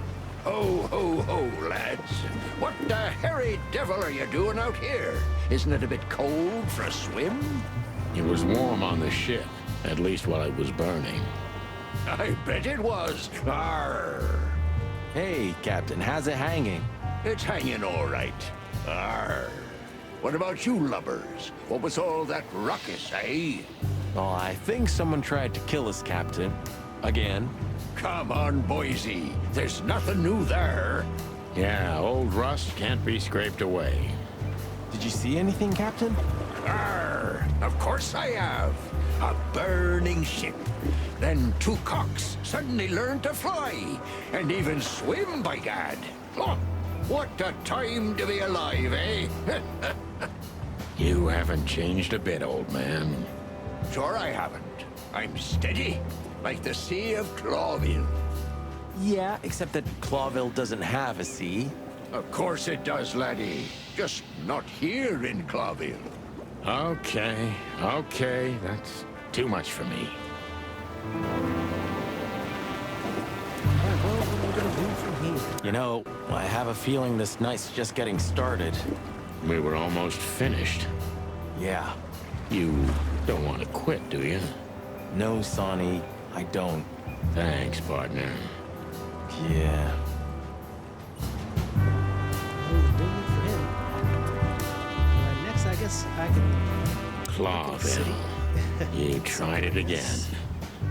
Speaker 8: Ho, ho, ho, lads. What the hairy devil are you doing out here? Isn't it a bit cold for a swim?
Speaker 2: It was warm on the ship, at least while it was burning.
Speaker 8: I bet it was. Arr.
Speaker 5: Hey, Captain, how's it hanging?
Speaker 8: It's hanging all right. Arr. What about you lubbers? What was all that ruckus, eh?
Speaker 5: Oh, I think someone tried to kill us, Captain. Again.
Speaker 8: Come on, Boise. There's nothing new there.
Speaker 2: Yeah, old rust can't be scraped away.
Speaker 5: Did you see anything, Captain?
Speaker 8: Arr, of course I have. A burning ship. Then two cocks suddenly learned to fly, and even swim, by gad. Oh, what a time to be alive, eh?
Speaker 2: You haven't changed a bit, old man.
Speaker 8: Sure I haven't. I'm steady, like the Sea of Clawville.
Speaker 5: Yeah, except that Clawville doesn't have a sea.
Speaker 8: Of course it does, laddie. Just not here in Clawville.
Speaker 2: Okay, that's too much for me.
Speaker 1: Alright, well, what are we gonna do from here?
Speaker 5: You know, I have a feeling this night's just getting started.
Speaker 2: We were almost finished.
Speaker 5: Yeah.
Speaker 2: You don't want to quit, do you?
Speaker 5: No, Sonny, I don't.
Speaker 2: Thanks, partner.
Speaker 5: Yeah.
Speaker 1: What are we doing for him? Alright, next I guess I can...
Speaker 2: Clawville. You tried it again,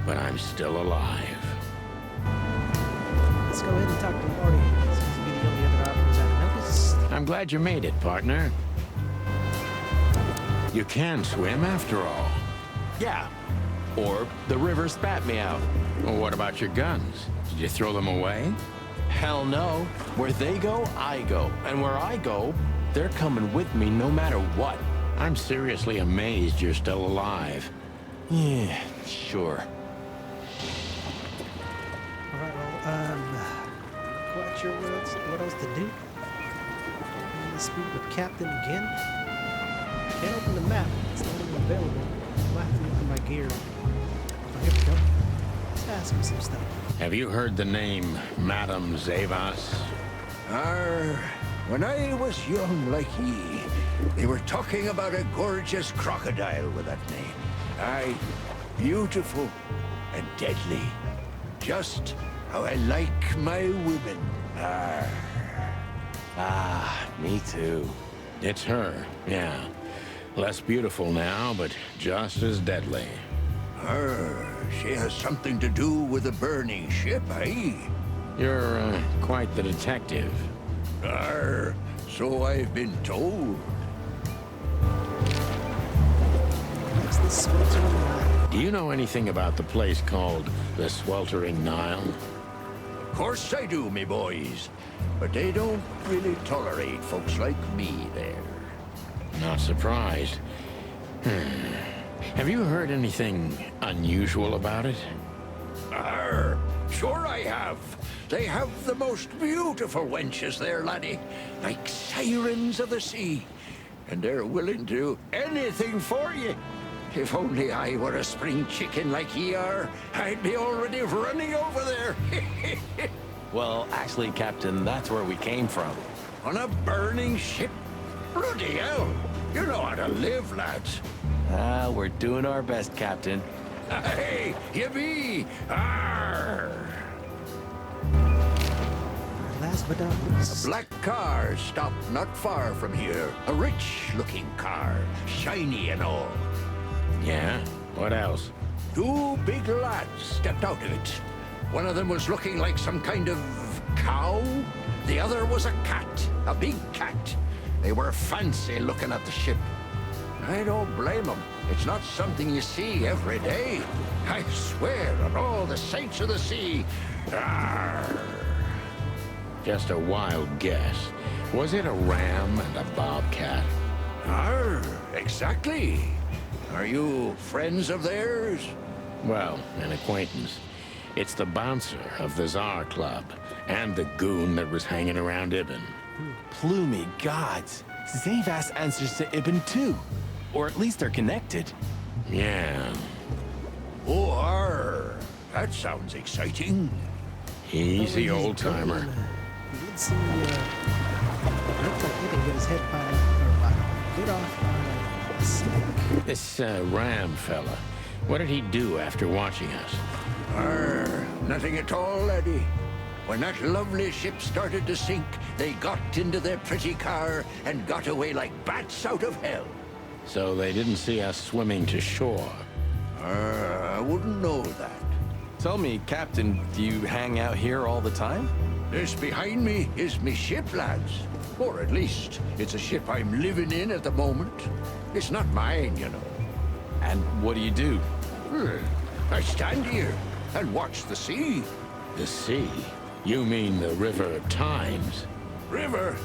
Speaker 2: but I'm still alive.
Speaker 1: Let's go ahead and talk to Marty. Seems to be the only other operators I've noticed.
Speaker 2: I'm glad you made it, partner. You can swim after all.
Speaker 5: Yeah. Or the river spat me out.
Speaker 2: Well, what about your guns? Did you throw them away?
Speaker 5: Hell no. Where they go, I go. And where I go, they're coming with me no matter what.
Speaker 2: I'm seriously amazed you're still alive.
Speaker 5: Yeah, sure.
Speaker 1: Alright, well, quite sure what else to do. I'm gonna speak with Captain again. Can't open the map. It's not even available. I'll have to look at my gear. Oh, here we go. Let's ask him some stuff.
Speaker 2: Have you heard the name Madame Zavas?
Speaker 8: When I was young like ye, they were talking about a gorgeous crocodile with that name. Aye, beautiful and deadly. Just how I like my women.
Speaker 5: Ah, me too.
Speaker 2: It's her, yeah. Less beautiful now, but just as deadly.
Speaker 8: She has something to do with the burning ship, eh?
Speaker 2: You're quite the detective.
Speaker 8: So I've been told.
Speaker 1: Next, the Sweltering Nile.
Speaker 2: Do you know anything about the place called the Sweltering Nile?
Speaker 8: Of course I do, me boys. But they don't really tolerate folks like me there.
Speaker 2: Not surprised. Have you heard anything unusual about it?
Speaker 8: Sure I have. They have the most beautiful wenches there, laddie. Like sirens of the sea. And they're willing to do anything for you. If only I were a spring chicken like ye are, I'd be already running over there.
Speaker 5: Well, actually, Captain, that's where we came from.
Speaker 8: On a burning ship? Bloody hell. You know how to live, lads.
Speaker 5: Ah, we're doing our best, Captain.
Speaker 8: Hey, you be! Arr!
Speaker 1: Last but not least.
Speaker 8: A black car stopped not far from here. A rich-looking car, shiny and all.
Speaker 2: Yeah? What else?
Speaker 8: Two big lads stepped out of it. One of them was looking like some kind of cow. The other was a cat, a big cat. They were fancy looking at the ship. I don't blame them. It's not something you see every day. I swear on all the saints of the sea. Arr!
Speaker 2: Just a wild guess. Was it a ram and a bobcat?
Speaker 8: Arr, exactly. Are you friends of theirs?
Speaker 2: Well, an acquaintance. It's the bouncer of the Tsar Club, and the goon that was hanging around Ibn.
Speaker 5: Plumey gods. Zavas answers to Ibn too. Or at least they're connected.
Speaker 2: Yeah.
Speaker 8: Oh, arr. That sounds exciting.
Speaker 2: Easy, old-timer.
Speaker 1: We did see, looked like he can get his head get off by a snake.
Speaker 2: This Ram fella, what did he do after watching us?
Speaker 8: Nothing at all, laddie. When that lovely ship started to sink, they got into their pretty car and got away like bats out of hell.
Speaker 2: So they didn't see us swimming to shore.
Speaker 8: I wouldn't know that.
Speaker 5: Tell me, Captain, do you hang out here all the time?
Speaker 8: This behind me is me ship, lads. Or at least, it's a ship I'm living in at the moment. It's not mine, you know.
Speaker 5: And what do you do?
Speaker 8: I stand here and watch the sea.
Speaker 2: The sea? You mean the River Times?
Speaker 8: River?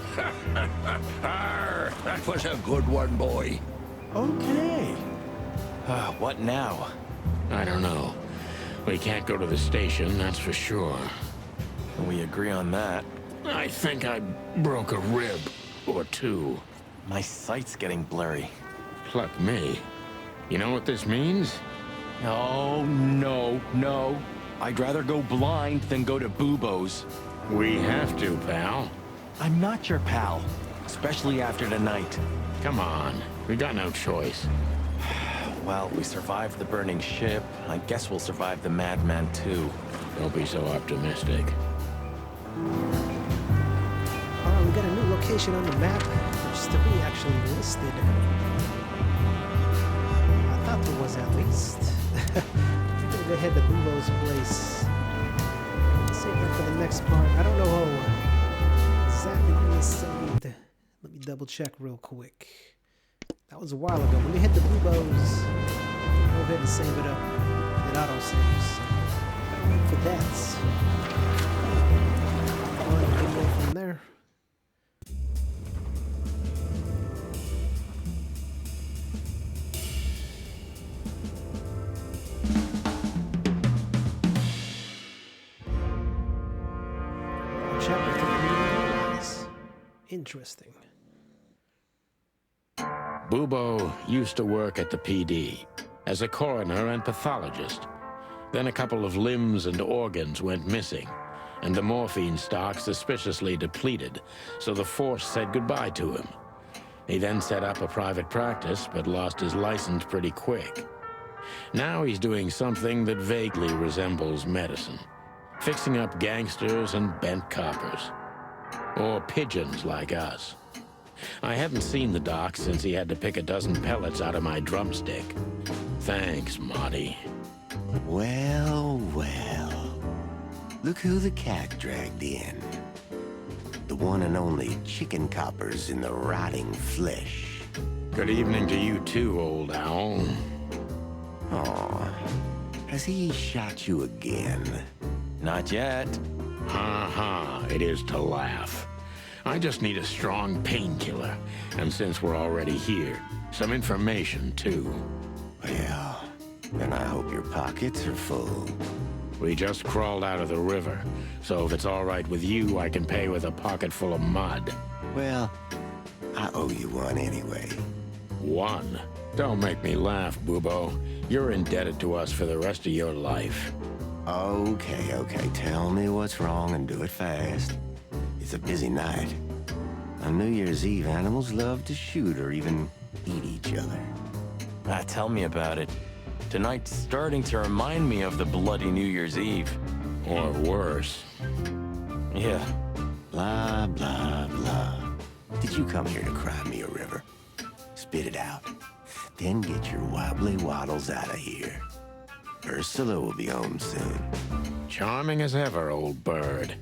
Speaker 8: Arr, that was a good one, boy.
Speaker 5: Okay. What now?
Speaker 2: I don't know. We can't go to the station, that's for sure.
Speaker 5: We agree on that.
Speaker 2: I think I broke a rib or two.
Speaker 5: My sight's getting blurry.
Speaker 2: Pluck me. You know what this means?
Speaker 5: Oh, no. I'd rather go blind than go to Bubo's.
Speaker 2: We have to, pal.
Speaker 5: I'm not your pal, especially after tonight.
Speaker 2: Come on, we got no choice.
Speaker 5: Well, we survived the burning ship. I guess we'll survive the madman, too.
Speaker 2: Don't be so optimistic.
Speaker 1: We got a new location on the map. There's 3 actually listed. I thought there was at least. I'm gonna go ahead to Bulo's place. Save that for the next part. I don't know exactly when it's saved. Let me double check real quick. That was a while ago. When you hit the Bubo's, go ahead and save it up. It auto saves. Wait for that. Go from there. Chapter 3 is interesting.
Speaker 2: Bubo used to work at the PD as a coroner and pathologist. Then a couple of limbs and organs went missing, and the morphine stock suspiciously depleted, so the force said goodbye to him. He then set up a private practice, but lost his license pretty quick. Now he's doing something that vaguely resembles medicine, fixing up gangsters and bent coppers. Or pigeons like us. I haven't seen the doc since he had to pick a dozen pellets out of my drumstick. Thanks, Marty.
Speaker 9: Well. Look who the cat dragged in. The one and only chicken coppers in the rotting flesh.
Speaker 2: Good evening to you too, old owl.
Speaker 9: Aw, has he shot you again?
Speaker 5: Not yet.
Speaker 2: Ha, it is to laugh. I just need a strong painkiller, and since we're already here, some information too.
Speaker 9: Well, then I hope your pockets are full.
Speaker 2: We just crawled out of the river, so if it's all right with you, I can pay with a pocket full of mud.
Speaker 9: Well, I owe you one anyway.
Speaker 2: One? Don't make me laugh, Bubo. You're indebted to us for the rest of your life.
Speaker 9: Okay, tell me what's wrong and do it fast. It's a busy night. On New Year's Eve, animals love to shoot or even eat each other.
Speaker 5: Tell me about it. Tonight's starting to remind me of the bloody New Year's Eve.
Speaker 2: Or worse.
Speaker 5: Yeah.
Speaker 9: Blah, blah, blah. Did you come here to cry me a river? Spit it out. Then get your wobbly waddles out of here. Ursula will be home soon.
Speaker 2: Charming as ever, old bird.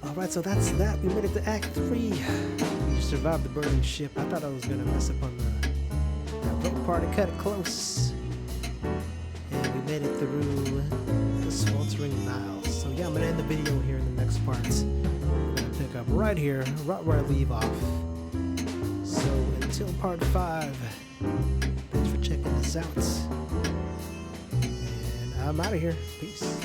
Speaker 1: Alright, so that's that. We made it to Act 3. We survived the burning ship. I thought I was gonna mess up on that road part and cut it close. And we made it through the Sweltering Nile. So yeah, I'm gonna end the video here in the next parts. I'm gonna pick up right here, right where I leave off. So until part 5, thanks for checking this out. And I'm out of here. Peace.